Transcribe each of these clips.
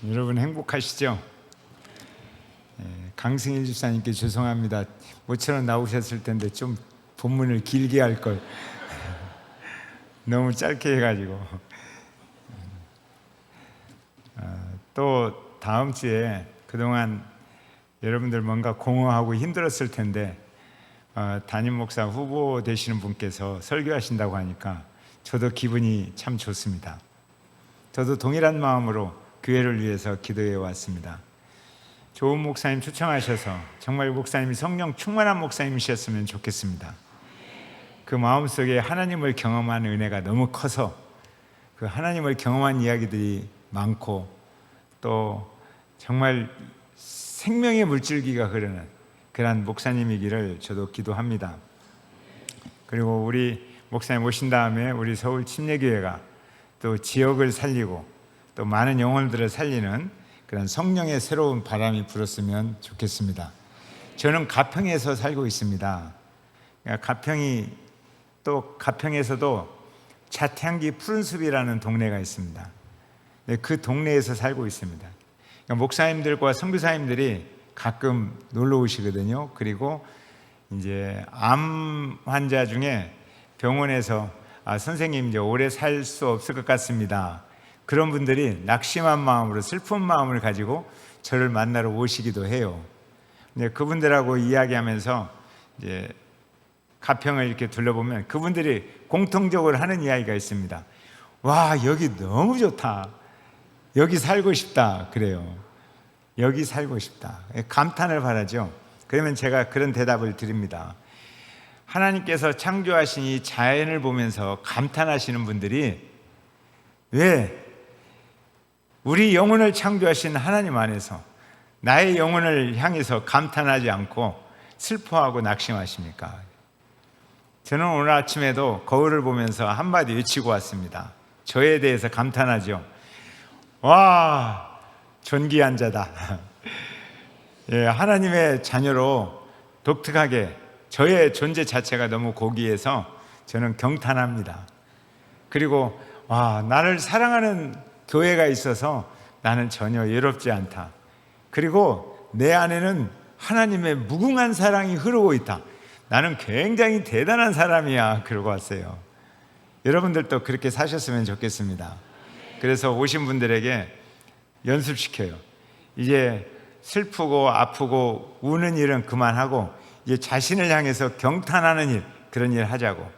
여러분 행복하시죠? 강승일 집사님께 죄송합니다. 모처럼 나오셨을 텐데 좀 본문을 길게 할 걸. 너무 짧게 해가지고. 또 다음 주에 그동안 여러분들 뭔가 공허하고 힘들었을 텐데 담임 목사 후보 되시는 분께서 설교하신다고 하니까 저도 기분이 참 좋습니다. 저도 동일한 마음으로 교회를 위해서 기도해 왔습니다. 좋은 목사님 초청하셔서 정말 목사님이 성령 충만한 목사님이셨으면 좋겠습니다. 그 마음속에 하나님을 경험하는 은혜가 너무 커서 그 하나님을 경험한 이야기들이 많고 또 정말 생명의 물줄기가 흐르는 그런 목사님이기를 저도 기도합니다. 그리고 우리 목사님 오신 다음에 우리 서울 침례교회가 또 지역을 살리고 또 많은 영혼들을 살리는 그런 성령의 새로운 바람이 불었으면 좋겠습니다. 저는 가평에서 살고 있습니다. 가평에서도 자태항기 푸른숲이라는 동네가 있습니다. 그 동네에서 살고 있습니다. 목사님들과 선교사님들이 가끔 놀러 오시거든요. 그리고 이제 암 환자 중에 병원에서 선생님 이제 오래 살 수 없을 것 같습니다. 그런 분들이 낙심한 마음으로 슬픈 마음을 가지고 저를 만나러 오시기도 해요. 근데 그분들하고 이야기하면서 이제 가평을 이렇게 둘러보면 그분들이 공통적으로 하는 이야기가 있습니다. 와, 여기 너무 좋다. 여기 살고 싶다. 그래요. 여기 살고 싶다. 감탄을 바라죠. 그러면 제가 그런 대답을 드립니다. 하나님께서 창조하신 이 자연을 보면서 감탄하시는 분들이 왜 우리 영혼을 창조하신 하나님 안에서 나의 영혼을 향해서 감탄하지 않고 슬퍼하고 낙심하십니까? 저는 오늘 아침에도 거울을 보면서 한마디 외치고 왔습니다. 저에 대해서 감탄하죠. 와, 존귀한 자다. 예, 하나님의 자녀로 독특하게 저의 존재 자체가 너무 고귀해서 저는 경탄합니다. 그리고 와, 나를 사랑하는 교회가 있어서 나는 전혀 외롭지 않다. 그리고 내 안에는 하나님의 무궁한 사랑이 흐르고 있다. 나는 굉장히 대단한 사람이야. 그러고 왔어요. 여러분들도 그렇게 사셨으면 좋겠습니다. 그래서 오신 분들에게 연습시켜요. 이제 슬프고 아프고 우는 일은 그만하고 이제 자신을 향해서 경탄하는 일, 그런 일 하자고.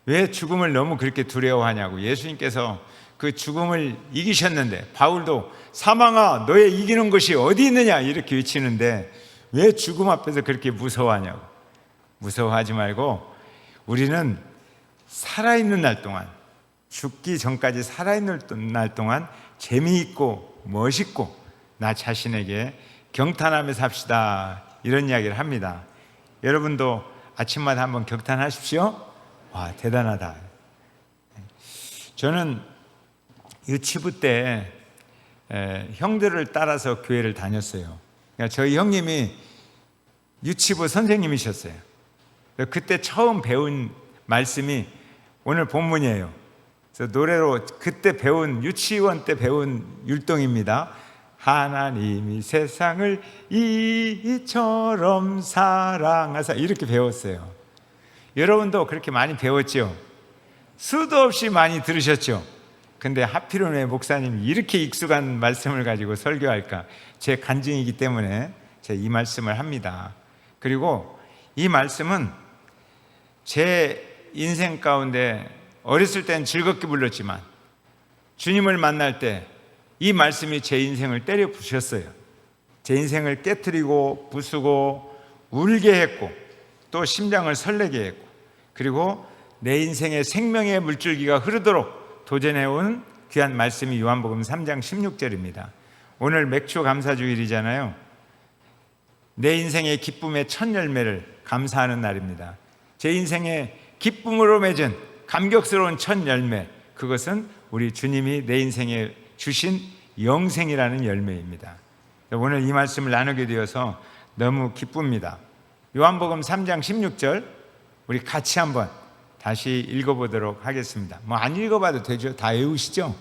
왜 죽음을 너무 그렇게 두려워하냐고. 예수님께서 그 죽음을 이기셨는데 바울도 사망아 너의 이기는 것이 어디 있느냐 이렇게 외치는데 왜 죽음 앞에서 그렇게 무서워하냐고. 무서워하지 말고 우리는 살아있는 날 동안, 죽기 전까지 살아있는 날 동안 재미있고 멋있고 나 자신에게 경탄하며 삽시다, 이런 이야기를 합니다. 여러분도 아침마다 한번 경탄하십시오. 와, 대단하다. 저는 유치부 때 형들을 따라서 교회를 다녔어요. 그러니까 저희 형님이 유치부 선생님이셨어요. 그때 처음 배운 말씀이 오늘 본문이에요. 그래서 노래로 그때 배운, 유치원 때 배운 율동입니다. 하나님이 세상을 이처럼 사랑하사, 이렇게 배웠어요. 여러분도 그렇게 많이 배웠죠? 수도 없이 많이 들으셨죠? 근데 하필은 왜 목사님이 이렇게 익숙한 말씀을 가지고 설교할까? 제 간증이기 때문에 제가 이 말씀을 합니다. 그리고 이 말씀은 제 인생 가운데 어렸을 땐 즐겁게 불렀지만 주님을 만날 때 이 말씀이 제 인생을 때려 부셨어요. 제 인생을 깨트리고 부수고 울게 했고 또 심장을 설레게 했고 그리고 내 인생의 생명의 물줄기가 흐르도록 도전해온 귀한 말씀이 요한복음 3장 16절입니다. 오늘 맥주 감사주일이잖아요. 내 인생의 기쁨의 첫 열매를 감사하는 날입니다. 제 인생의 기쁨으로 맺은 감격스러운 첫 열매, 그것은 우리 주님이 내 인생에 주신 영생이라는 열매입니다. 오늘 이 말씀을 나누게 되어서 너무 기쁩니다. 요한복음 3장 16절 우리 같이 한번 다시 읽어보도록 하겠습니다. 안 읽어봐도 되죠? 다 외우시죠?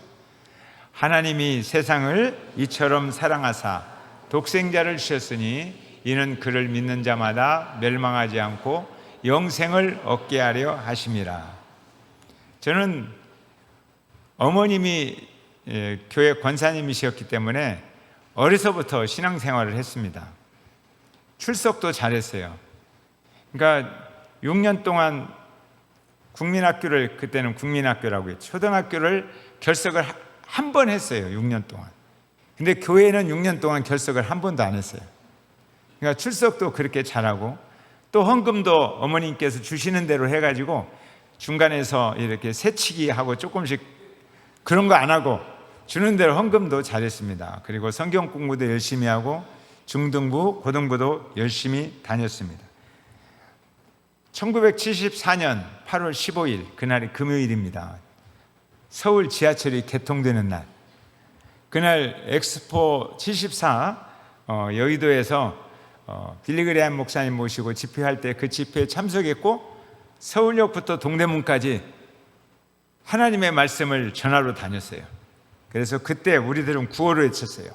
하나님이 세상을 이처럼 사랑하사 독생자를 주셨으니 이는 그를 믿는 자마다 멸망하지 않고 영생을 얻게 하려 하심이라. 저는 어머님이 교회 권사님이셨기 때문에 어려서부터 신앙생활을 했습니다. 출석도 잘했어요. 그러니까 6년 동안 국민학교를, 그때는 국민학교라고 했죠. 초등학교를 결석을 한 번 했어요. 6년 동안. 근데 교회는 6년 동안 결석을 한 번도 안 했어요. 그러니까 출석도 그렇게 잘하고, 또 헌금도 어머님께서 주시는 대로 해가지고 중간에서 이렇게 새치기 하고 조금씩 그런 거 안 하고 주는 대로 헌금도 잘했습니다. 그리고 성경 공부도 열심히 하고 중등부, 고등부도 열심히 다녔습니다. 1974년 8월 15일, 그날이 금요일입니다. 서울 지하철이 개통되는 날. 그날 엑스포 74 여의도에서 빌리그레함 목사님 모시고 집회할 때 그 집회에 참석했고, 서울역부터 동대문까지 하나님의 말씀을 전하러 다녔어요. 그래서 그때 우리들은 구호를 외쳤어요.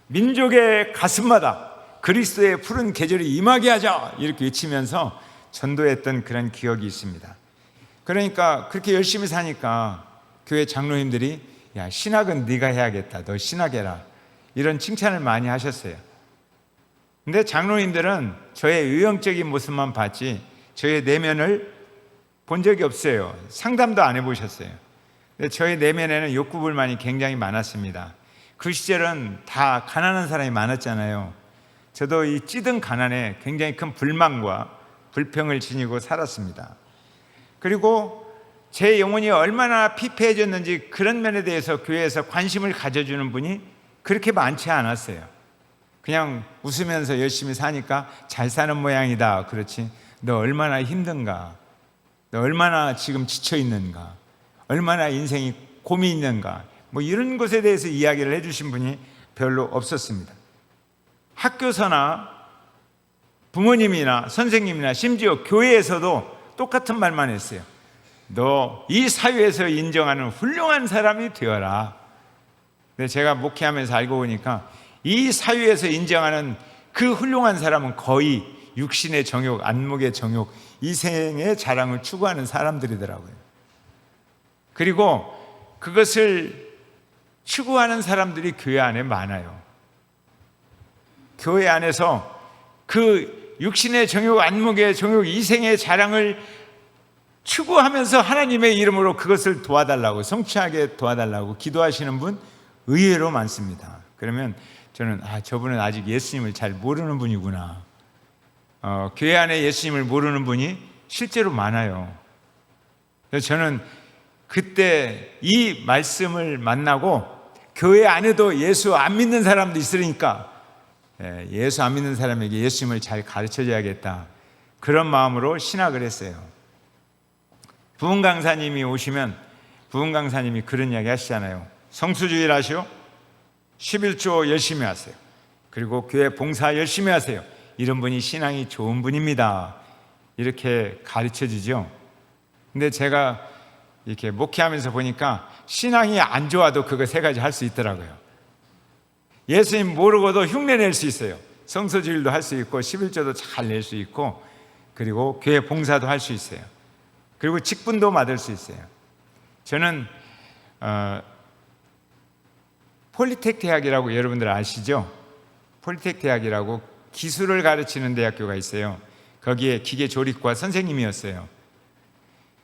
민족의 가슴마다 그리스도의 푸른 계절이 임하게 하자, 이렇게 외치면서 전도했던 그런 기억이 있습니다. 그러니까 그렇게 열심히 사니까 교회 장로님들이 야, 신학은 네가 해야겠다, 너 신학해라, 이런 칭찬을 많이 하셨어요. 근데 장로님들은 저의 의형적인 모습만 봤지 저의 내면을 본 적이 없어요. 상담도 안 해보셨어요. 근데 저의 내면에는 욕구불만이 굉장히 많았습니다. 그 시절은 다 가난한 사람이 많았잖아요. 저도 이 찌든 가난에 굉장히 큰 불만과 불평을 지니고 살았습니다. 그리고 제 영혼이 얼마나 피폐해졌는지 그런 면에 대해서 교회에서 관심을 가져주는 분이 그렇게 많지 않았어요. 그냥 웃으면서 열심히 사니까 잘 사는 모양이다, 그렇지, 너 얼마나 힘든가, 너 얼마나 지금 지쳐 있는가, 얼마나 인생이 고민이 있는가, 뭐 이런 것에 대해서 이야기를 해주신 분이 별로 없었습니다. 학교서나 부모님이나 선생님이나 심지어 교회에서도 똑같은 말만 했어요. 너 이 사회에서 인정하는 훌륭한 사람이 되어라. 근데 제가 목회하면서 알고 보니까 이 사회에서 인정하는 그 훌륭한 사람은 거의 육신의 정욕, 안목의 정욕, 이생의 자랑을 추구하는 사람들이더라고요. 그리고 그것을 추구하는 사람들이 교회 안에 많아요. 교회 안에서 그 육신의 정욕, 안목의 정욕, 이생의 자랑을 추구하면서 하나님의 이름으로 그것을 도와달라고, 성취하게 도와달라고 기도하시는 분 의외로 많습니다. 그러면 저는 저분은 아직 예수님을 잘 모르는 분이구나. 교회 안에 예수님을 모르는 분이 실제로 많아요. 그래서 저는 그때 이 말씀을 만나고 교회 안에도 예수 안 믿는 사람도 있으니까 예수 안 믿는 사람에게 예수님을 잘 가르쳐줘야겠다, 그런 마음으로 신학을 했어요. 부흥 강사님이 오시면 부흥 강사님이 그런 이야기 하시잖아요. 성수주의를 하시오, 11조 열심히 하세요, 그리고 교회 봉사 열심히 하세요. 이런 분이 신앙이 좋은 분입니다, 이렇게 가르쳐 주죠. 근데 제가 이렇게 목회하면서 보니까 신앙이 안 좋아도 그거 세 가지 할 수 있더라고요. 예수님 모르고도 흉내 낼 수 있어요. 성서주일도 할 수 있고 11조도 잘 낼 수 있고, 그리고 교회 봉사도 할 수 있어요. 그리고 직분도 받을 수 있어요. 저는 폴리텍 대학이라고 여러분들 아시죠? 폴리텍 대학이라고 기술을 가르치는 대학교가 있어요. 거기에 기계조립과 선생님이었어요.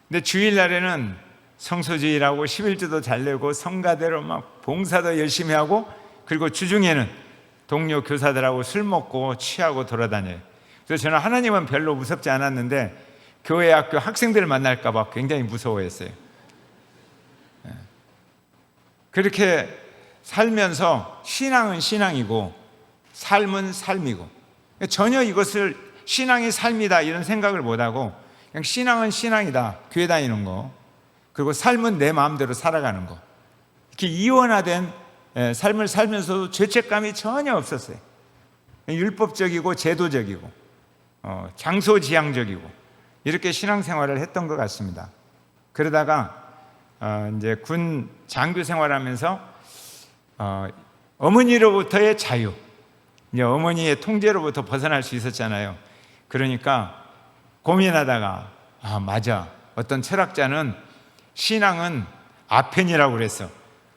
근데 주일날에는 성소주일하고 11조도 잘 내고 성가대로 막 봉사도 열심히 하고, 그리고 주중에는 동료 교사들하고 술 먹고 취하고 돌아다녀요. 그래서 저는 하나님은 별로 무섭지 않았는데 교회 학교 학생들을 만날까 봐 굉장히 무서워했어요. 그렇게 살면서 신앙은 신앙이고 삶은 삶이고, 전혀 이것을 신앙이 삶이다 이런 생각을 못하고 그냥 신앙은 신앙이다, 교회 다니는 거, 그리고 삶은 내 마음대로 살아가는 거, 이렇게 이원화된 삶을 살면서도 죄책감이 전혀 없었어요. 율법적이고 제도적이고 장소지향적이고 이렇게 신앙생활을 했던 것 같습니다. 그러다가 이제 군 장교 생활하면서 어머니로부터의 자유, 이제 어머니의 통제로부터 벗어날 수 있었잖아요. 그러니까 고민하다가 맞아, 어떤 철학자는 신앙은 아편이라고 그랬어.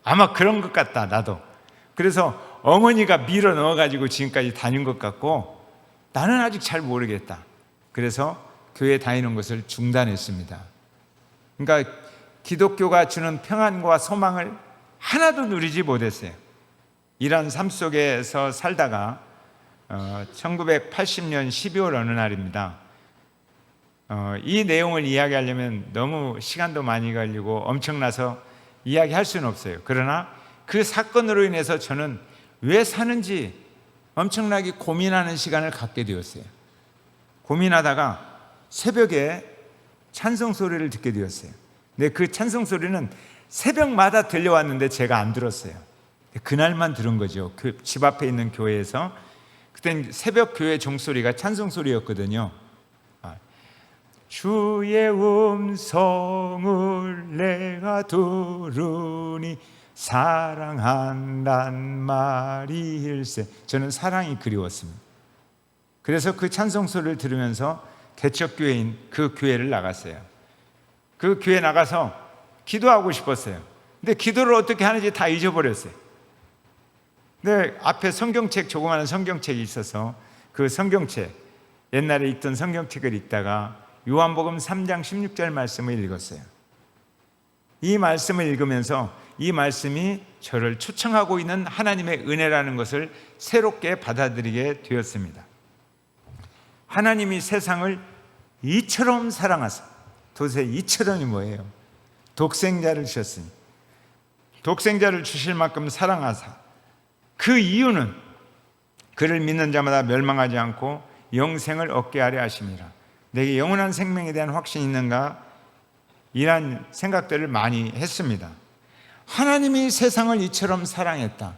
아마 그런 것 같다, 나도. 그래서 어머니가 밀어 넣어가지고 지금까지 다닌 것 같고 나는 아직 잘 모르겠다. 그래서 교회 다니는 것을 중단했습니다. 그러니까 기독교가 주는 평안과 소망을 하나도 누리지 못했어요. 이런 삶 속에서 살다가 1980년 12월 어느 날입니다. 이 내용을 이야기하려면 너무 시간도 많이 걸리고 엄청나서 이야기할 수는 없어요. 그러나 그 사건으로 인해서 저는 왜 사는지 엄청나게 고민하는 시간을 갖게 되었어요. 고민하다가 새벽에 찬송 소리를 듣게 되었어요. 근데 그 찬송 소리는 새벽마다 들려왔는데 제가 안 들었어요. 그날만 들은 거죠. 그 집 앞에 있는 교회에서. 그땐 새벽 교회 종소리가 찬송 소리였거든요. 주의 음성을 내가 들으니 사랑한단 말일세. 저는 사랑이 그리웠습니다. 그래서 그 찬송 소리를 들으면서 개척교회인 그 교회를 나갔어요. 그 교회 나가서 기도하고 싶었어요. 근데 기도를 어떻게 하는지 다 잊어버렸어요. 근데 앞에 성경책, 조그마한 성경책이 있어서 그 성경책, 옛날에 읽던 성경책을 읽다가 요한복음 3장 16절 말씀을 읽었어요. 이 말씀을 읽으면서 이 말씀이 저를 초청하고 있는 하나님의 은혜라는 것을 새롭게 받아들이게 되었습니다. 하나님이 세상을 이처럼 사랑하사, 도대체 이처럼이 뭐예요? 독생자를 주셨으니, 독생자를 주실 만큼 사랑하사, 그 이유는 그를 믿는 자마다 멸망하지 않고 영생을 얻게 하려 하심이라. 내게 영원한 생명에 대한 확신이 있는가? 이런 생각들을 많이 했습니다. 하나님이 세상을 이처럼 사랑했다.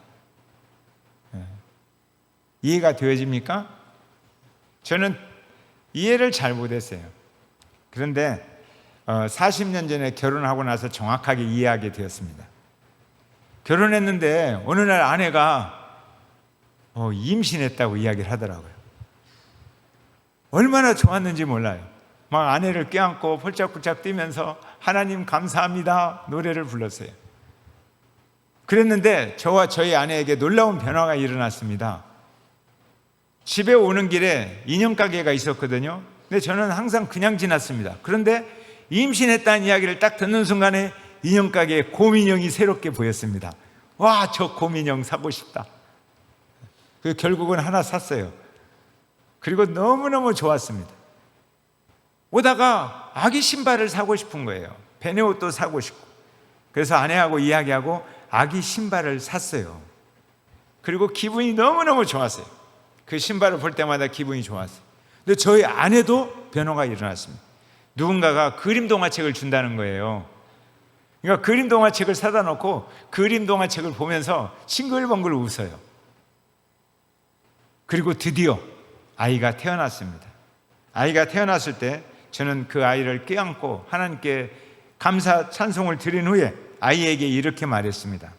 이해가 되어집니까? 저는 이해를 잘 못했어요. 그런데 40년 전에 결혼하고 나서 정확하게 이해하게 되었습니다. 결혼했는데 어느 날 아내가 임신했다고 이야기를 하더라고요. 얼마나 좋았는지 몰라요. 막 아내를 껴안고 펄짝펄짝 뛰면서 하나님 감사합니다 노래를 불렀어요. 그랬는데 저와 저희 아내에게 놀라운 변화가 일어났습니다. 집에 오는 길에 인형가게가 있었거든요. 근데 저는 항상 그냥 지났습니다. 그런데 임신했다는 이야기를 딱 듣는 순간에 인형가게에 곰인형이 새롭게 보였습니다. 와, 저 곰인형 사고 싶다. 결국은 하나 샀어요. 그리고 너무너무 좋았습니다. 오다가 아기 신발을 사고 싶은 거예요. 배내 옷도 사고 싶고. 그래서 아내하고 이야기하고 아기 신발을 샀어요. 그리고 기분이 너무너무 좋았어요. 그 신발을 볼 때마다 기분이 좋았어요. 근데 저희 아내도 변화가 일어났습니다. 누군가가 그림 동화책을 준다는 거예요. 그러니까 그림 동화책을 사다 놓고 그림 동화책을 보면서 싱글벙글 웃어요. 그리고 드디어 아이가 태어났습니다. 아이가 태어났을 때 저는 그 아이를 껴안고 하나님께 감사 찬송을 드린 후에 아이에게 이렇게 말했습니다.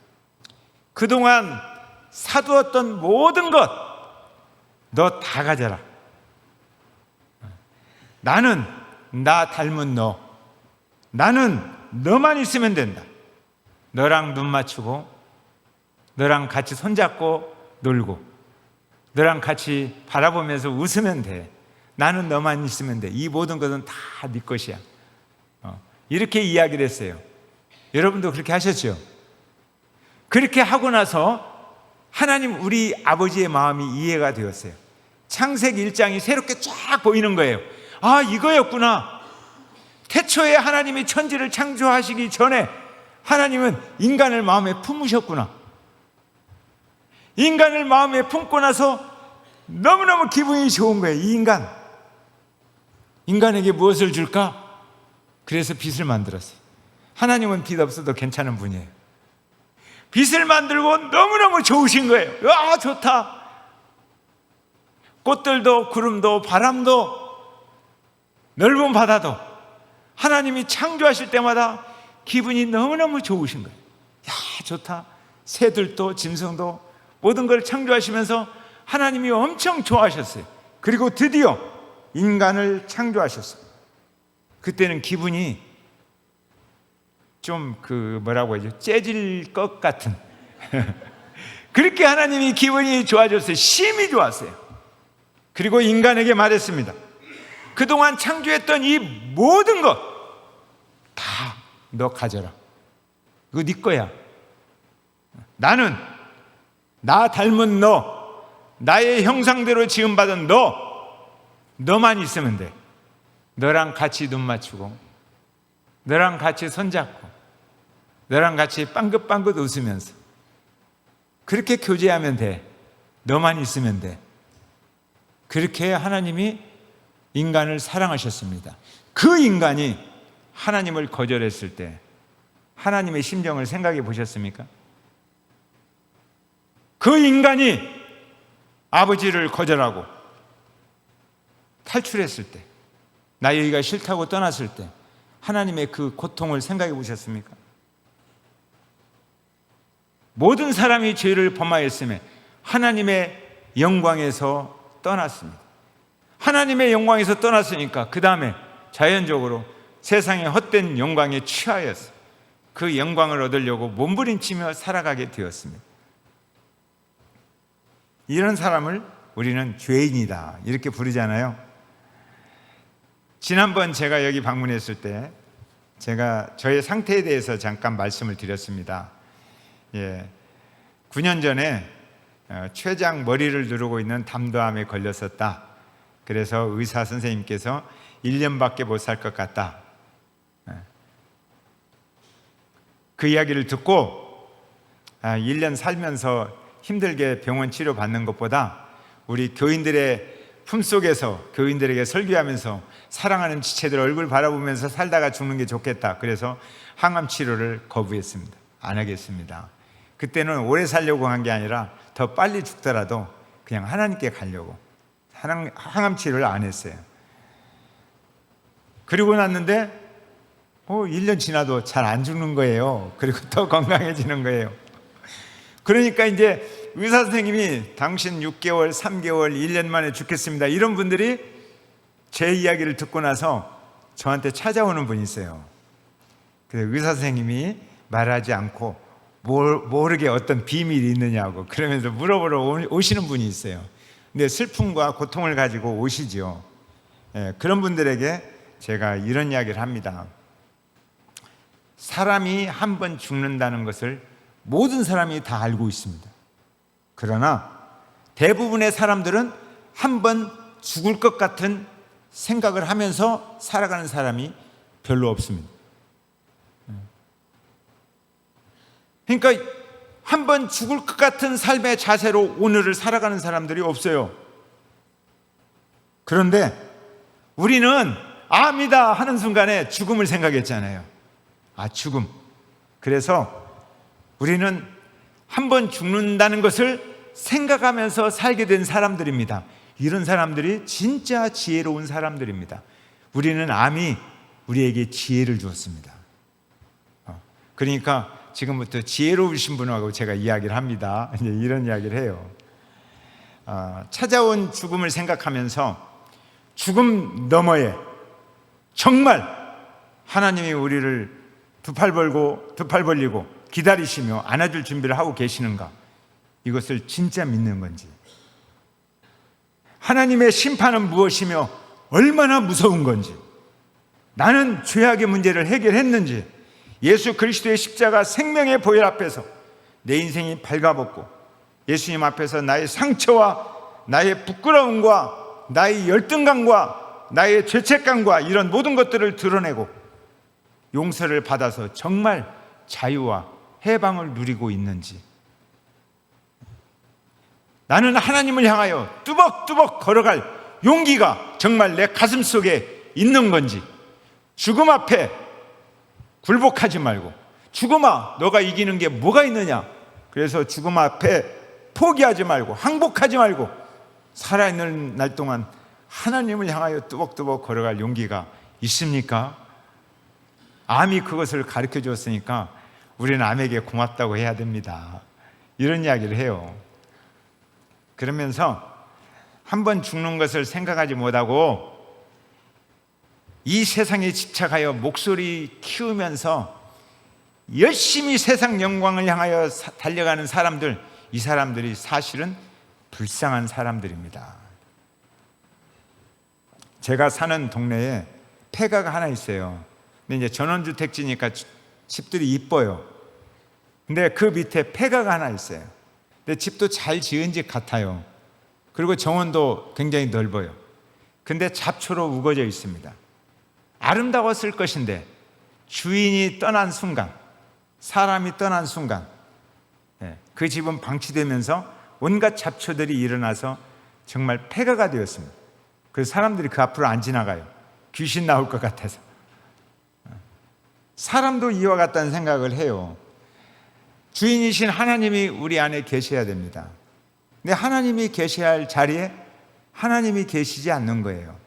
그동안 사두었던 모든 것 너 다 가져라. 나는 나 닮은 너. 나는 너만 있으면 된다. 너랑 눈 맞추고 너랑 같이 손잡고 놀고 너랑 같이 바라보면서 웃으면 돼. 나는 너만 있으면 돼. 이 모든 것은 다 네 것이야. 이렇게 이야기를 했어요. 여러분도 그렇게 하셨죠? 그렇게 하고 나서 하나님 우리 아버지의 마음이 이해가 되었어요. 창세기 1장이 새롭게 쫙 보이는 거예요. 아, 이거였구나. 태초에 하나님이 천지를 창조하시기 전에 하나님은 인간을 마음에 품으셨구나. 인간을 마음에 품고 나서 너무너무 기분이 좋은 거예요. 이 인간에게 무엇을 줄까? 그래서 빛을 만들었어요. 하나님은 빛 없어도 괜찮은 분이에요. 빛을 만들고 너무너무 좋으신 거예요. 아, 좋다. 꽃들도 구름도 바람도 넓은 바다도 하나님이 창조하실 때마다 기분이 너무너무 좋으신 거예요. 야, 좋다. 새들도 짐승도 모든 걸 창조하시면서 하나님이 엄청 좋아하셨어요. 그리고 드디어 인간을 창조하셨어요. 그때는 기분이 좀 뭐라고 하죠? 째질 것 같은 그렇게 하나님이 기분이 좋아졌어요. 심히 좋았어요. 그리고 인간에게 말했습니다. 그동안 창조했던 이 모든 것 다 너 가져라. 이거 네 거야. 나는 나 닮은 너, 나의 형상대로 지음받은 너만 있으면 돼. 너랑 같이 눈 맞추고, 너랑 같이 손잡고, 너랑 같이 빵긋빵긋 웃으면서 그렇게 교제하면 돼. 너만 있으면 돼. 그렇게 하나님이 인간을 사랑하셨습니다. 그 인간이 하나님을 거절했을 때 하나님의 심정을 생각해 보셨습니까? 그 인간이 아버지를 거절하고 탈출했을 때, 나 여기가 싫다고 떠났을 때 하나님의 그 고통을 생각해 보셨습니까? 모든 사람이 죄를 범하였음에 하나님의 영광에서 떠났습니다. 하나님의 영광에서 떠났으니까 그 다음에 자연적으로 세상의 헛된 영광에 취하였어요. 그 영광을 얻으려고 몸부림치며 살아가게 되었습니다. 이런 사람을 우리는 죄인이다 이렇게 부르잖아요. 지난번 제가 여기 방문했을 때 제가 저의 상태에 대해서 잠깐 말씀을 드렸습니다. 9년 전에 췌장 머리를 누르고 있는 담도암에 걸렸었다. 그래서 의사 선생님께서 1년밖에 못 살 것 같다. 그 이야기를 듣고 1년 살면서 힘들게 병원 치료 받는 것보다 우리 교인들의 품속에서 교인들에게 설교하면서 사랑하는 지체들 얼굴 바라보면서 살다가 죽는 게 좋겠다. 그래서 항암 치료를 거부했습니다. 안 하겠습니다. 그때는 오래 살려고 한 게 아니라 더 빨리 죽더라도 그냥 하나님께 가려고 항암 치료를 안 했어요. 그리고 났는데 1년 지나도 잘 안 죽는 거예요. 그리고 더 건강해지는 거예요. 그러니까 이제 의사 선생님이 당신 6개월, 3개월, 1년 만에 죽겠습니다. 이런 분들이 제 이야기를 듣고 나서 저한테 찾아오는 분이 있어요. 그래서 의사 선생님이 말하지 않고 모르게 어떤 비밀이 있느냐고 그러면서 물어보러 오시는 분이 있어요. 근데 슬픔과 고통을 가지고 오시죠. 그런 분들에게 제가 이런 이야기를 합니다. 사람이 한 번 죽는다는 것을 모든 사람이 다 알고 있습니다. 그러나 대부분의 사람들은 한 번 죽을 것 같은 생각을 하면서 살아가는 사람이 별로 없습니다. 그러니까 한 번 죽을 것 같은 삶의 자세로 오늘을 살아가는 사람들이 없어요. 그런데 우리는 암이다 하는 순간에 죽음을 생각했잖아요. 죽음. 그래서 우리는 한 번 죽는다는 것을 생각하면서 살게 된 사람들입니다. 이런 사람들이 진짜 지혜로운 사람들입니다. 우리는 암이 우리에게 지혜를 주었습니다. 그러니까 지금부터 지혜로우신 분하고 제가 이야기를 합니다. 이제 이런 이야기를 해요. 찾아온 죽음을 생각하면서 죽음 너머에 정말 하나님이 우리를 두 팔 벌리고 기다리시며 안아줄 준비를 하고 계시는가? 이것을 진짜 믿는 건지, 하나님의 심판은 무엇이며 얼마나 무서운 건지, 나는 죄악의 문제를 해결했는지, 예수 그리스도의 십자가 생명의 보혈 앞에서 내 인생이 발가벗고 예수님 앞에서 나의 상처와 나의 부끄러움과 나의 열등감과 나의 죄책감과 이런 모든 것들을 드러내고 용서를 받아서 정말 자유와 해방을 누리고 있는지, 나는 하나님을 향하여 뚜벅뚜벅 걸어갈 용기가 정말 내 가슴 속에 있는 건지, 죽음 앞에 굴복하지 말고, 죽음아 너가 이기는 게 뭐가 있느냐, 그래서 죽음 앞에 포기하지 말고 항복하지 말고 살아있는 날 동안 하나님을 향하여 뚜벅뚜벅 걸어갈 용기가 있습니까? 암이 그것을 가르쳐 주었으니까 우리는 암에게 고맙다고 해야 됩니다. 이런 이야기를 해요. 그러면서 한 번 죽는 것을 생각하지 못하고 이 세상에 집착하여 목소리 키우면서 열심히 세상 영광을 향하여 달려가는 사람들, 이 사람들이 사실은 불쌍한 사람들입니다. 제가 사는 동네에 폐가가 하나 있어요. 근데 이제 전원주택지니까 집들이 이뻐요. 근데 그 밑에 폐가가 하나 있어요. 근데 집도 잘 지은 집 같아요. 그리고 정원도 굉장히 넓어요. 근데 잡초로 우거져 있습니다. 아름다웠을 것인데 주인이 떠난 순간, 사람이 떠난 순간 그 집은 방치되면서 온갖 잡초들이 일어나서 정말 폐가가 되었습니다. 그래서 사람들이 그 앞으로 안 지나가요. 귀신 나올 것 같아서. 사람도 이와 같다는 생각을 해요. 주인이신 하나님이 우리 안에 계셔야 됩니다. 근데 하나님이 계셔야 할 자리에 하나님이 계시지 않는 거예요.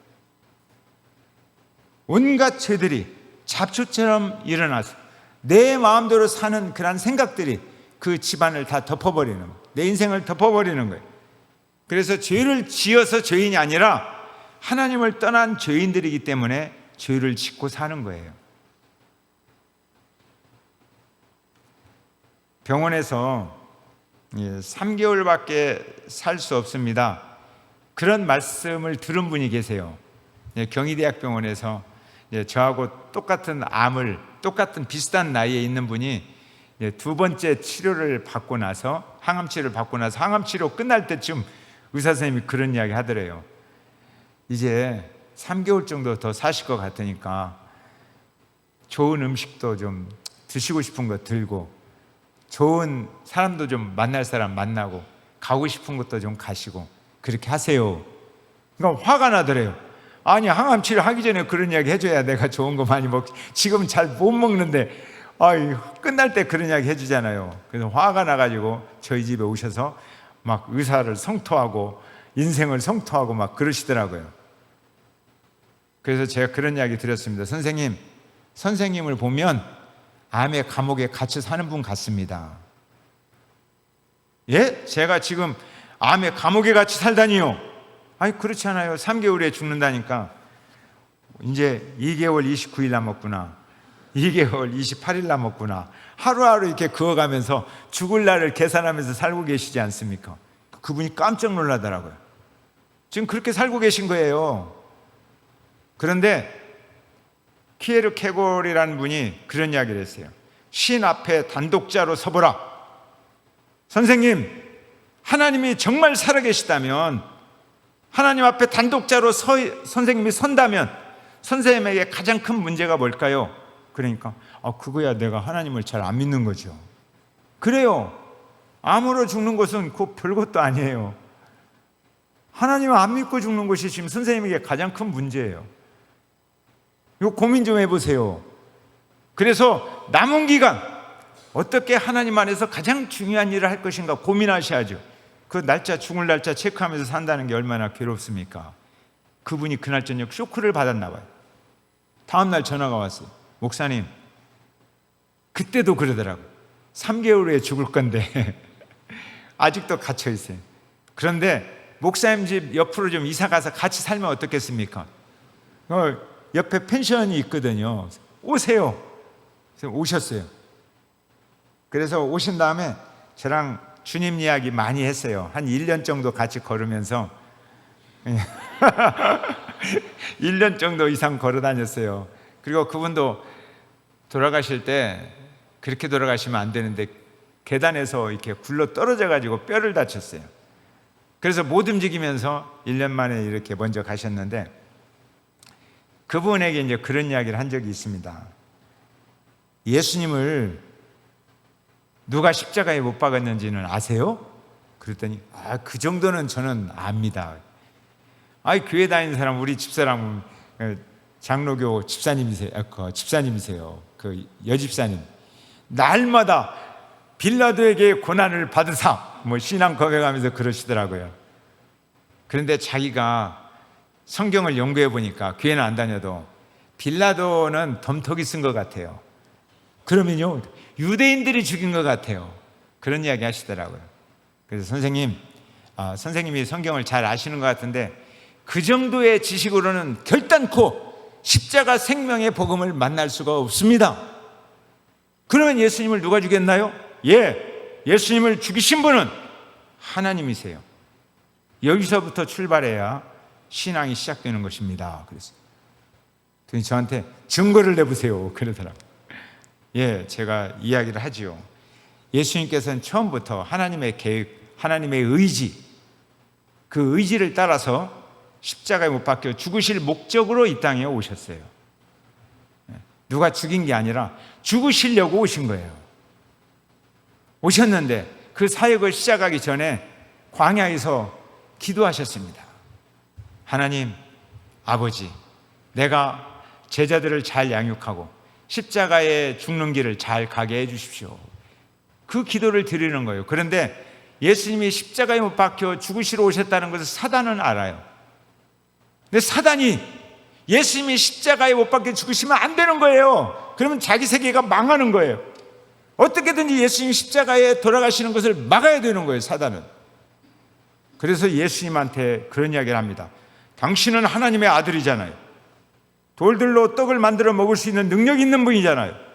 온갖 죄들이 잡초처럼 일어나서 내 마음대로 사는 그런 생각들이 그 집안을 다 덮어버리는 거예요. 내 인생을 덮어버리는 거예요. 그래서 죄를 지어서 죄인이 아니라 하나님을 떠난 죄인들이기 때문에 죄를 짓고 사는 거예요. 병원에서 3개월밖에 살 수 없습니다. 그런 말씀을 들은 분이 계세요. 경희대학병원에서 저하고 똑같은 암을 똑같은 비슷한 나이에 있는 분이 두 번째 치료를 받고 나서 항암치료를 받고 나서 항암치료 끝날 때쯤 의사 선생님이 그런 이야기 하더래요. 이제 3개월 정도 더 사실 것 같으니까 좋은 음식도 좀 드시고 싶은 거 들고 좋은 사람도 좀 만날 사람 만나고 가고 싶은 것도 좀 가시고 그렇게 하세요. 그러니까 화가 나더래요. 아니 항암치료 하기 전에 그런 이야기 해줘야 내가 좋은 거 많이 먹지. 지금 잘 못 먹는데 끝날 때 그런 이야기 해주잖아요. 그래서 화가 나가지고 저희 집에 오셔서 막 의사를 성토하고 인생을 성토하고 막 그러시더라고요. 그래서 제가 그런 이야기 드렸습니다. 선생님을 보면 암의 감옥에 갇혀 사는 분 같습니다. 예? 제가 지금 암의 감옥에 갇혀 살다니요? 아니 그렇지 않아요. 3개월에 죽는다니까. 이제 2개월 29일 남았구나. 2개월 28일 남았구나. 하루하루 이렇게 그어가면서 죽을 날을 계산하면서 살고 계시지 않습니까? 그분이 깜짝 놀라더라고요. 지금 그렇게 살고 계신 거예요. 그런데 키에르 케골이라는 분이 그런 이야기를 했어요. 신 앞에 단독자로 서보라. 선생님, 하나님이 정말 살아계시다면, 하나님 앞에 단독자로 선생님이 선다면 선생님에게 가장 큰 문제가 뭘까요? 그러니까 그거야 내가 하나님을 잘 안 믿는 거죠. 그래요. 암으로 죽는 것은 그 별것도 아니에요. 하나님을 안 믿고 죽는 것이 지금 선생님에게 가장 큰 문제예요. 이거 고민 좀 해보세요. 그래서 남은 기간 어떻게 하나님 안에서 가장 중요한 일을 할 것인가 고민하셔야죠. 그 날짜, 죽을 날짜 체크하면서 산다는 게 얼마나 괴롭습니까? 그분이 그날 저녁 쇼크를 받았나 봐요. 다음날 전화가 왔어요. 목사님, 그때도 그러더라고요. 3개월 후에 죽을 건데 아직도 갇혀 있어요. 그런데 목사님 집 옆으로 좀 이사 가서 같이 살면 어떻겠습니까? 옆에 펜션이 있거든요. 오세요. 그래서 오셨어요. 그래서 오신 다음에 저랑 주님 이야기 많이 했어요. 한 1년 정도 같이 걸으면서 1년 정도 이상 걸어 다녔어요. 그리고 그분도 돌아가실 때 그렇게 돌아가시면 안 되는데 계단에서 이렇게 굴러 떨어져 가지고 뼈를 다쳤어요. 그래서 못 움직이면서 1년 만에 이렇게 먼저 가셨는데 그분에게 이제 그런 이야기를 한 적이 있습니다. 예수님을 누가 십자가에 못 박았는지는 아세요? 그랬더니 그 정도는 저는 압니다. 교회 다니는 사람 우리 집사람 장로교 집사님이세요. 그 여집사님 날마다 빌라도에게 고난을 받으사 신앙 고백하면서 그러시더라고요. 그런데 자기가 성경을 연구해 보니까 교회는 안 다녀도 빌라도는 덤터기 쓴 것 같아요. 그러면요 유대인들이 죽인 것 같아요. 그런 이야기 하시더라고요. 그래서 선생님이 성경을 잘 아시는 것 같은데 그 정도의 지식으로는 결단코 십자가 생명의 복음을 만날 수가 없습니다. 그러면 예수님을 누가 죽였나요? 예수님을 죽이신 분은 하나님이세요. 여기서부터 출발해야 신앙이 시작되는 것입니다. 그래서 저한테 증거를 내보세요 그러더라고요. 제가 이야기를 하지요. 예수님께서는 처음부터 하나님의 계획, 하나님의 의지, 그 의지를 따라서 십자가에 못 박혀 죽으실 목적으로 이 땅에 오셨어요. 누가 죽인 게 아니라 죽으시려고 오신 거예요. 오셨는데 그 사역을 시작하기 전에 광야에서 기도하셨습니다. 하나님, 아버지, 내가 제자들을 잘 양육하고 십자가에 죽는 길을 잘 가게 해 주십시오. 그 기도를 드리는 거예요. 그런데 예수님이 십자가에 못 박혀 죽으시러 오셨다는 것을 사단은 알아요. 근데 사단이 예수님이 십자가에 못 박혀 죽으시면 안 되는 거예요. 그러면 자기 세계가 망하는 거예요. 어떻게든지 예수님이 십자가에 돌아가시는 것을 막아야 되는 거예요, 사단은. 그래서 예수님한테 그런 이야기를 합니다. 당신은 하나님의 아들이잖아요. 돌들로 떡을 만들어 먹을 수 있는 능력 있는 분이잖아요.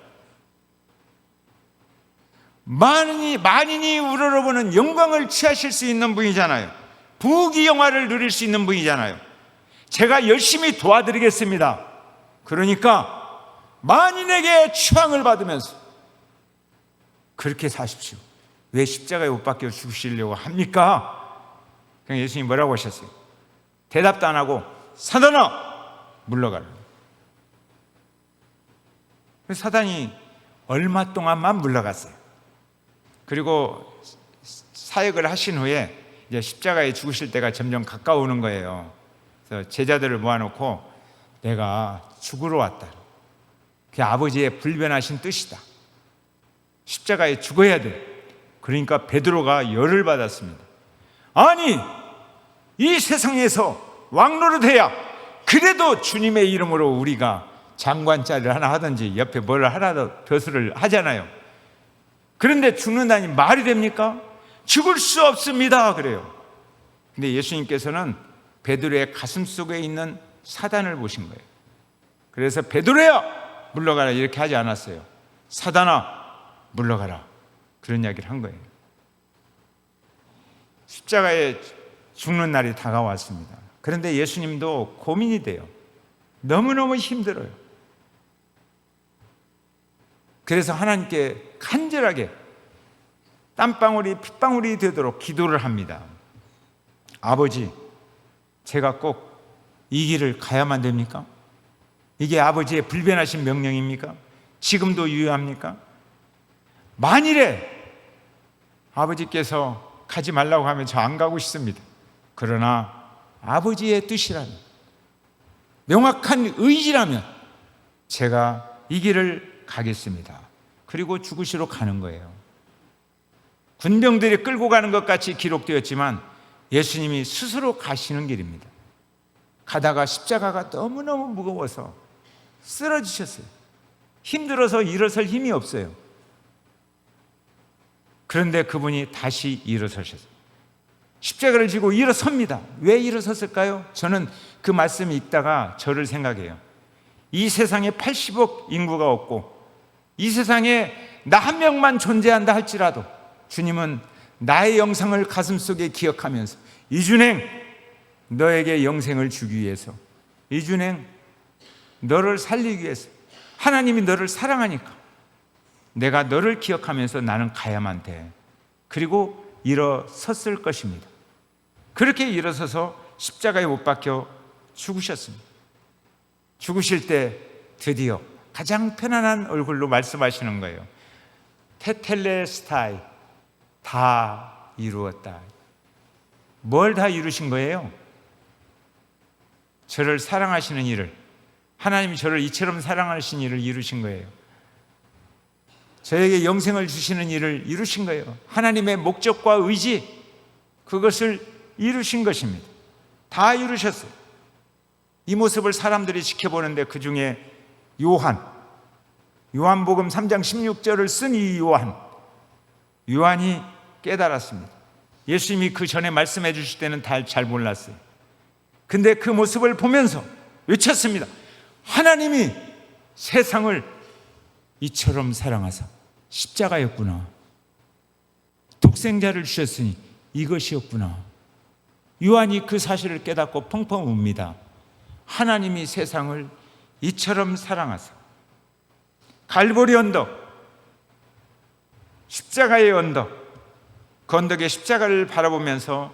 만인이 우러러보는 영광을 취하실 수 있는 분이잖아요. 부귀영화를 누릴 수 있는 분이잖아요. 제가 열심히 도와드리겠습니다. 그러니까 만인에게 추앙을 받으면서 그렇게 사십시오. 왜 십자가에 못 박혀 죽으시려고 합니까? 그냥 예수님이 뭐라고 하셨어요? 대답도 안 하고 사단아 물러가라. 사단이 얼마 동안만 물러갔어요. 그리고 사역을 하신 후에 이제 십자가에 죽으실 때가 점점 가까우는 거예요. 그래서 제자들을 모아놓고 내가 죽으러 왔다. 그게 아버지의 불변하신 뜻이다. 십자가에 죽어야 돼. 그러니까 베드로가 열을 받았습니다. 아니, 이 세상에서 왕노릇해야 그래도 주님의 이름으로 우리가 장관자리를 하나 하든지 옆에 뭘 하나도 벼슬을 하잖아요. 그런데 죽는다니 말이 됩니까? 죽을 수 없습니다. 그래요. 근데 예수님께서는 베드로의 가슴 속에 있는 사단을 보신 거예요. 그래서 베드로야 물러가라 이렇게 하지 않았어요. 사단아 물러가라 그런 이야기를 한 거예요. 십자가에 죽는 날이 다가왔습니다. 그런데 예수님도 고민이 돼요. 너무너무 힘들어요. 그래서 하나님께 간절하게 땀방울이 핏방울이 되도록 기도를 합니다. 아버지, 제가 꼭 이 길을 가야만 됩니까? 이게 아버지의 불변하신 명령입니까? 지금도 유효합니까? 만일에 아버지께서 가지 말라고 하면 저 안 가고 싶습니다. 그러나 아버지의 뜻이라면, 명확한 의지라면 제가 이 길을 가겠습니다. 그리고 죽으시러 가는 거예요. 군병들이 끌고 가는 것 같이 기록되었지만 예수님이 스스로 가시는 길입니다. 가다가 십자가가 너무너무 무거워서 쓰러지셨어요. 힘들어서 일어설 힘이 없어요. 그런데 그분이 다시 일어서셨어요. 십자가를 지고 일어섭니다. 왜 일어섰을까요? 저는 그 말씀을 읽다가 저를 생각해요. 이 세상에 80억 인구가 없고 이 세상에 나 한 명만 존재한다 할지라도 주님은 나의 영상을 가슴속에 기억하면서 이준행 너에게 영생을 주기 위해서, 이준행 너를 살리기 위해서, 하나님이 너를 사랑하니까 내가 너를 기억하면서 나는 가야만 돼. 그리고 일어섰을 것입니다. 그렇게 일어서서 십자가에 못 박혀 죽으셨습니다. 죽으실 때 드디어 가장 편안한 얼굴로 말씀하시는 거예요. 테텔레스타이, 다 이루었다. 뭘 다 이루신 거예요? 저를 사랑하시는 일을, 하나님이 저를 이처럼 사랑하신 일을 이루신 거예요. 저에게 영생을 주시는 일을 이루신 거예요. 하나님의 목적과 의지, 그것을 이루신 것입니다. 다 이루셨어요. 이 모습을 사람들이 지켜보는데 그 중에 요한복음 3장 16절을 쓴 이 요한, 요한이 깨달았습니다. 예수님이 그 전에 말씀해 주실 때는 다 잘 몰랐어요. 근데 그 모습을 보면서 외쳤습니다. 하나님이 세상을 이처럼 사랑하사 십자가였구나. 독생자를 주셨으니 이것이었구나. 요한이 그 사실을 깨닫고 펑펑 웁니다. 하나님이 세상을 이처럼 사랑하사. 갈보리 언덕, 십자가의 언덕, 그 언덕의 십자가를 바라보면서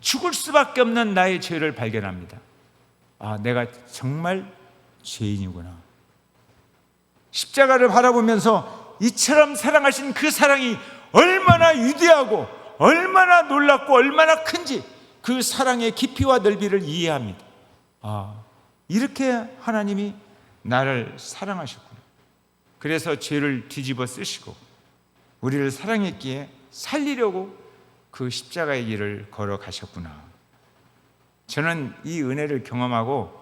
죽을 수밖에 없는 나의 죄를 발견합니다. 아, 내가 정말 죄인이구나. 십자가를 바라보면서 이처럼 사랑하신 그 사랑이 얼마나 위대하고 얼마나 놀랍고 얼마나 큰지 그 사랑의 깊이와 넓이를 이해합니다. 아, 이렇게 하나님이 나를 사랑하셨구나. 그래서 죄를 뒤집어 쓰시고 우리를 사랑했기에 살리려고 그 십자가의 길을 걸어가셨구나. 저는 이 은혜를 경험하고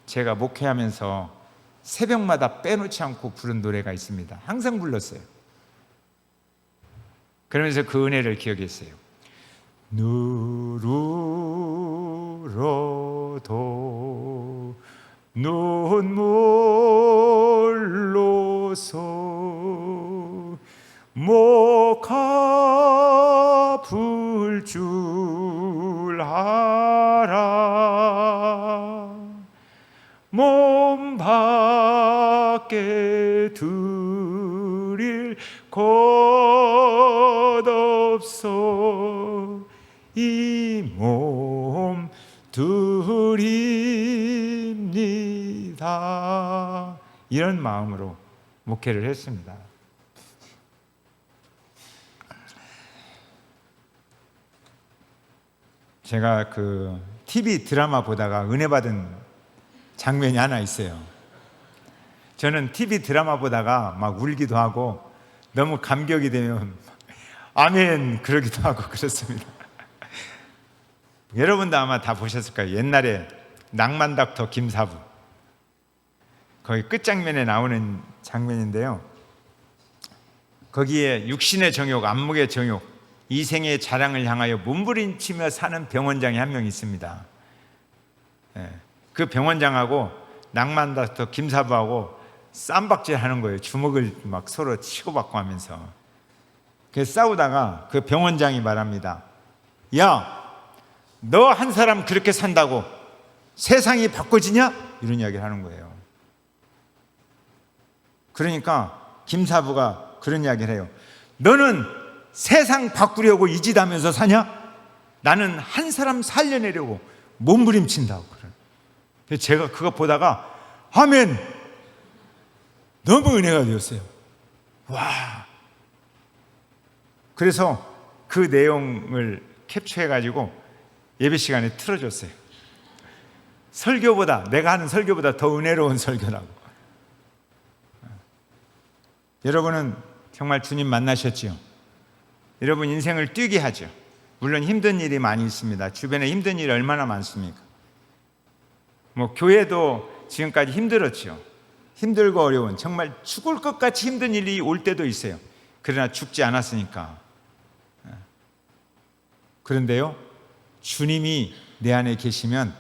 제가 목회하면서 새벽마다 빼놓지 않고 부른 노래가 있습니다. 항상 불렀어요. 그러면서 그 은혜를 기억했어요. 누르러도 눈물로서 목 아플 줄 알아 몸 밖에 드릴 것 없어 이 몸 드립니다. 이런 마음으로 목회를 했습니다. 제가 그 TV 드라마 보다가 은혜 받은 장면이 하나 있어요. 저는 TV 드라마 보다가 막 울기도 하고 너무 감격이 되면 아멘 그러기도 하고 그렇습니다. 여러분도 아마 다 보셨을 거예요. 옛날에 낭만 닥터 김사부 거기 끝장면에 나오는 장면인데요. 거기에 육신의 정욕, 안목의 정욕, 이생의 자랑을 향하여 몸부림치며 사는 병원장이 한 명 있습니다. 그 병원장하고 낭만 닥터 김사부하고 쌈박질 하는 거예요. 주먹을 막 서로 치고받고 하면서. 그래서 싸우다가 그 병원장이 말합니다. 야, 너 한 사람 그렇게 산다고 세상이 바꿔지냐? 이런 이야기를 하는 거예요. 그러니까 김사부가 그런 이야기를 해요. 너는 세상 바꾸려고 이 짓 하면서 사냐? 나는 한 사람 살려내려고 몸부림친다고. 제가 그거 보다가 아멘! 너무 은혜가 되었어요. 와! 그래서 그 내용을 캡처해가지고 예배 시간에 틀어줬어요. 설교보다, 내가 하는 설교보다 더 은혜로운 설교라고. 여러분은 정말 주님 만나셨지요? 여러분 인생을 뛰게 하죠. 물론 힘든 일이 많이 있습니다. 주변에 힘든 일이 얼마나 많습니까? 교회도 지금까지 힘들었죠. 힘들고 어려운 정말 죽을 것 같이 힘든 일이 올 때도 있어요. 그러나 죽지 않았으니까. 그런데요, 주님이 내 안에 계시면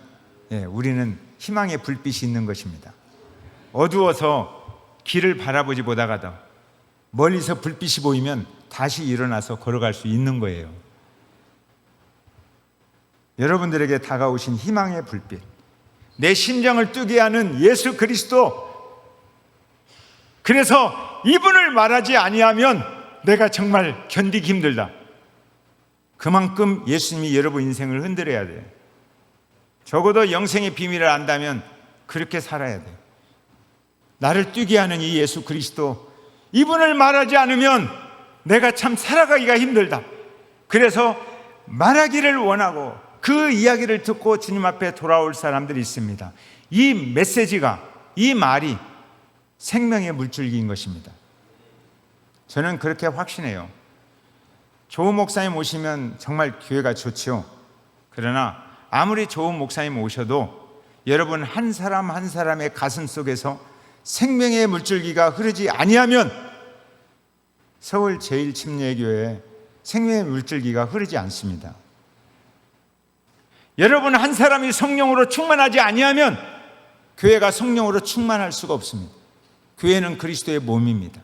우리는 희망의 불빛이 있는 것입니다. 어두워서 길을 바라보지 못하다가도 멀리서 불빛이 보이면 다시 일어나서 걸어갈 수 있는 거예요. 여러분들에게 다가오신 희망의 불빛, 내 심장을 뛰게 하는 예수 그리스도. 그래서 이분을 말하지 아니하면 내가 정말 견디기 힘들다. 그만큼 예수님이 여러분 인생을 흔들어야 돼요. 적어도 영생의 비밀을 안다면 그렇게 살아야 돼요. 나를 뛰게 하는 이 예수 그리스도, 이분을 말하지 않으면 내가 참 살아가기가 힘들다. 그래서 말하기를 원하고 그 이야기를 듣고 주님 앞에 돌아올 사람들이 있습니다. 이 메시지가, 이 말이 생명의 물줄기인 것입니다. 저는 그렇게 확신해요. 좋은 목사님 오시면 정말 교회가 좋죠. 그러나 아무리 좋은 목사님 오셔도 여러분 한 사람 한 사람의 가슴 속에서 생명의 물줄기가 흐르지 아니하면 서울 제1침례교회 생명의 물줄기가 흐르지 않습니다. 여러분, 한 사람이 성령으로 충만하지 아니하면 교회가 성령으로 충만할 수가 없습니다. 교회는 그리스도의 몸입니다.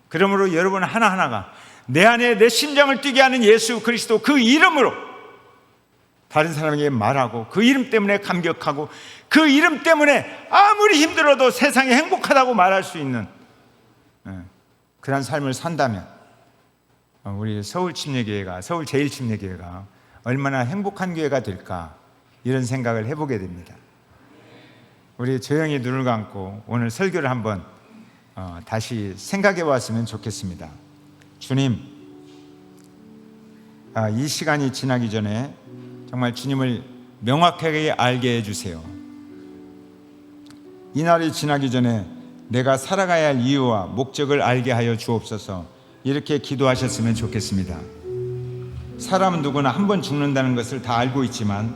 그러므로 여러분 하나하나가 내 안에 내 심장을 뛰게 하는 예수 그리스도 그 이름으로 다른 사람에게 말하고, 그 이름 때문에 감격하고, 그 이름 때문에 아무리 힘들어도 세상에 행복하다고 말할 수 있는 그런 삶을 산다면 우리 서울침례교회가, 서울 제1침례교회가 얼마나 행복한 교회가 될까, 이런 생각을 해보게 됩니다. 우리 조용히 눈을 감고 오늘 설교를 한번 다시 생각해 봤으면 좋겠습니다. 주님, 이 시간이 지나기 전에 정말 주님을 명확하게 알게 해주세요. 이 날이 지나기 전에 내가 살아가야 할 이유와 목적을 알게 하여 주옵소서. 이렇게 기도하셨으면 좋겠습니다. 사람은 누구나 한 번 죽는다는 것을 다 알고 있지만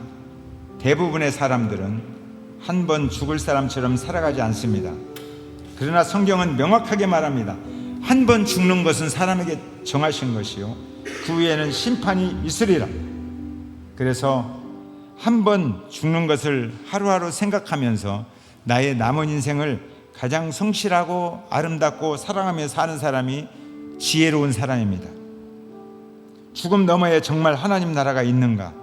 대부분의 사람들은 한 번 죽을 사람처럼 살아가지 않습니다. 그러나 성경은 명확하게 말합니다. 한 번 죽는 것은 사람에게 정하신 것이요, 그 후에는 심판이 있으리라. 그래서 한 번 죽는 것을 하루하루 생각하면서 나의 남은 인생을 가장 성실하고 아름답고 사랑하며 사는 사람이 지혜로운 사람입니다. 죽음 너머에 정말 하나님 나라가 있는가?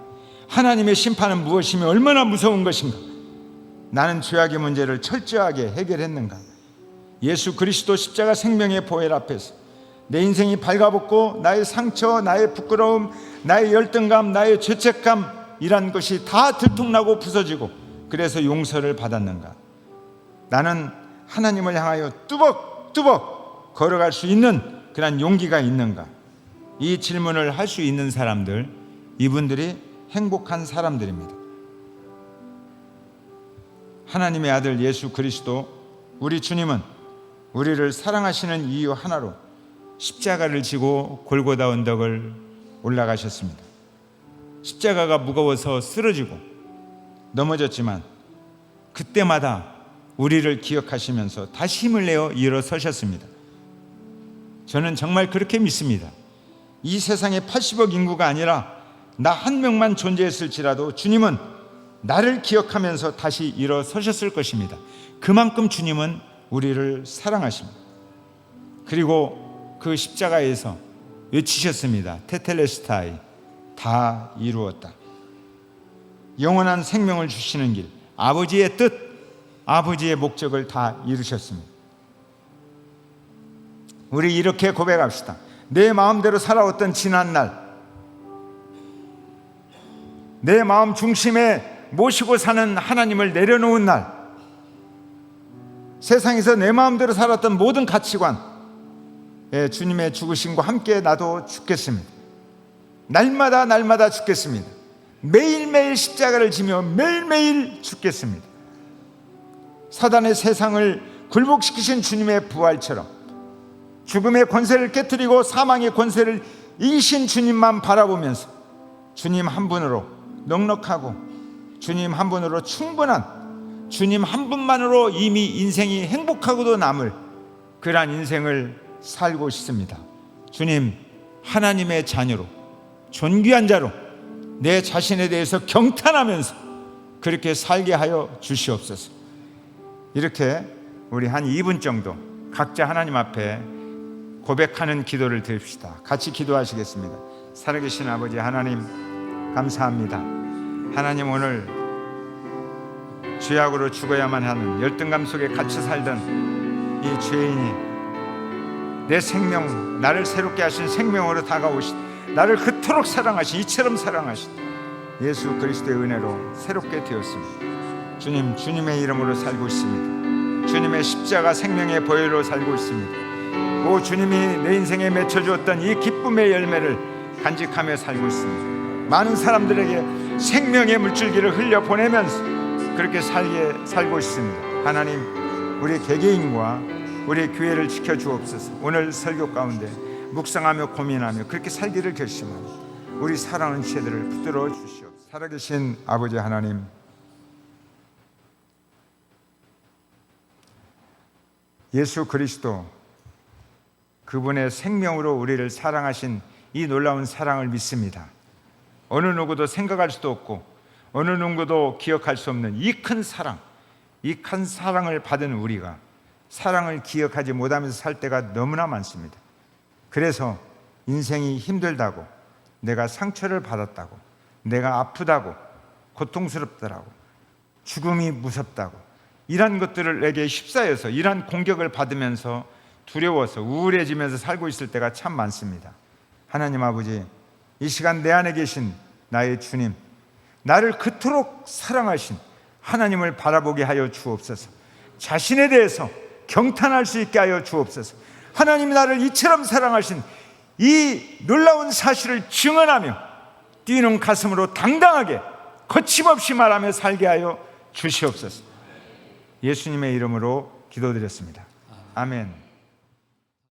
하나님의 심판은 무엇이며 얼마나 무서운 것인가? 나는 죄악의 문제를 철저하게 해결했는가? 예수 그리스도 십자가 생명의 보혈 앞에서 내 인생이 발가벗고 나의 상처, 나의 부끄러움, 나의 열등감, 나의 죄책감, 이란 것이 다 들통나고 부서지고 그래서 용서를 받았는가? 나는 하나님을 향하여 뚜벅뚜벅 걸어갈 수 있는 그런 용기가 있는가? 이 질문을 할 수 있는 사람들, 이분들이 행복한 사람들입니다. 하나님의 아들 예수 그리스도, 우리 주님은 우리를 사랑하시는 이유 하나로 십자가를 지고 골고다 언덕을 올라가셨습니다. 십자가가 무거워서 쓰러지고 넘어졌지만 그때마다 우리를 기억하시면서 다시 힘을 내어 일어서셨습니다. 저는 정말 그렇게 믿습니다. 이 세상에 80억 인구가 아니라 나 한 명만 존재했을지라도 주님은 나를 기억하면서 다시 일어서셨을 것입니다. 그만큼 주님은 우리를 사랑하십니다. 그리고 그 십자가에서 외치셨습니다. 테텔레스타이, 다 이루었다. 영원한 생명을 주시는 길, 아버지의 뜻, 아버지의 목적을 다 이루셨습니다. 우리 이렇게 고백합시다. 내 마음대로 살아왔던 지난날, 내 마음 중심에 모시고 사는 하나님을 내려놓은 날, 세상에서 내 마음대로 살았던 모든 가치관, 주님의 죽으심과 함께 나도 죽겠습니다. 날마다 죽겠습니다. 매일매일 십자가를 지며 매일매일 죽겠습니다. 사단의 세상을 굴복시키신 주님의 부활처럼 죽음의 권세를 깨뜨리고 사망의 권세를 이기신 주님만 바라보면서 주님 한 분으로 넉넉하고 주님 한 분으로 충분한, 주님 한 분만으로 이미 인생이 행복하고도 남을 그러한 인생을 살고 싶습니다. 주님, 하나님의 자녀로, 존귀한 자로 내 자신에 대해서 경탄하면서 그렇게 살게 하여 주시옵소서. 이렇게 우리 한 2분 정도 각자 하나님 앞에 고백하는 기도를 드립시다. 같이 기도하시겠습니다. 살아계신 아버지 하나님, 감사합니다. 하나님, 오늘 죄악으로 죽어야만 하는 열등감 속에 갇혀 살던 이 죄인이 내 생명, 나를 새롭게 하신 생명으로 다가오신, 나를 그토록 사랑하신, 이처럼 사랑하신 예수 그리스도의 은혜로 새롭게 되었습니다. 주님, 주님의 이름으로 살고 있습니다. 주님의 십자가 생명의 보혈로 살고 있습니다. 오 주님이 내 인생에 맺혀주었던 이 기쁨의 열매를 간직하며 살고 있습니다. 많은 사람들에게 생명의 물줄기를 흘려보내면서 그렇게 살고 있습니다. 하나님, 우리 개개인과 우리 교회를 지켜주옵소서. 오늘 설교 가운데 묵상하며 고민하며 그렇게 살기를 결심하며 우리 사랑하는 죄들을 붙들어 주시옵소서. 살아계신 아버지 하나님, 예수 그리스도, 그분의 생명으로 우리를 사랑하신 이 놀라운 사랑을 믿습니다. 어느 누구도 생각할 수도 없고 어느 누구도 기억할 수 없는 이 큰 사랑, 이 큰 사랑을 받은 우리가 사랑을 기억하지 못하면서 살 때가 너무나 많습니다. 그래서 인생이 힘들다고, 내가 상처를 받았다고, 내가 아프다고, 고통스럽다고, 죽음이 무섭다고, 이런 것들을 내게 휩싸여서 이런 공격을 받으면서 두려워서 우울해지면서 살고 있을 때가 참 많습니다. 하나님 아버지, 이 시간 내 안에 계신 나의 주님, 나를 그토록 사랑하신 하나님을 바라보게 하여 주옵소서. 자신에 대해서 경탄할 수 있게 하여 주옵소서. 하나님이 나를 이처럼 사랑하신 이 놀라운 사실을 증언하며 뛰는 가슴으로 당당하게 거침없이 말하며 살게 하여 주시옵소서. 예수님의 이름으로 기도드렸습니다. 아멘.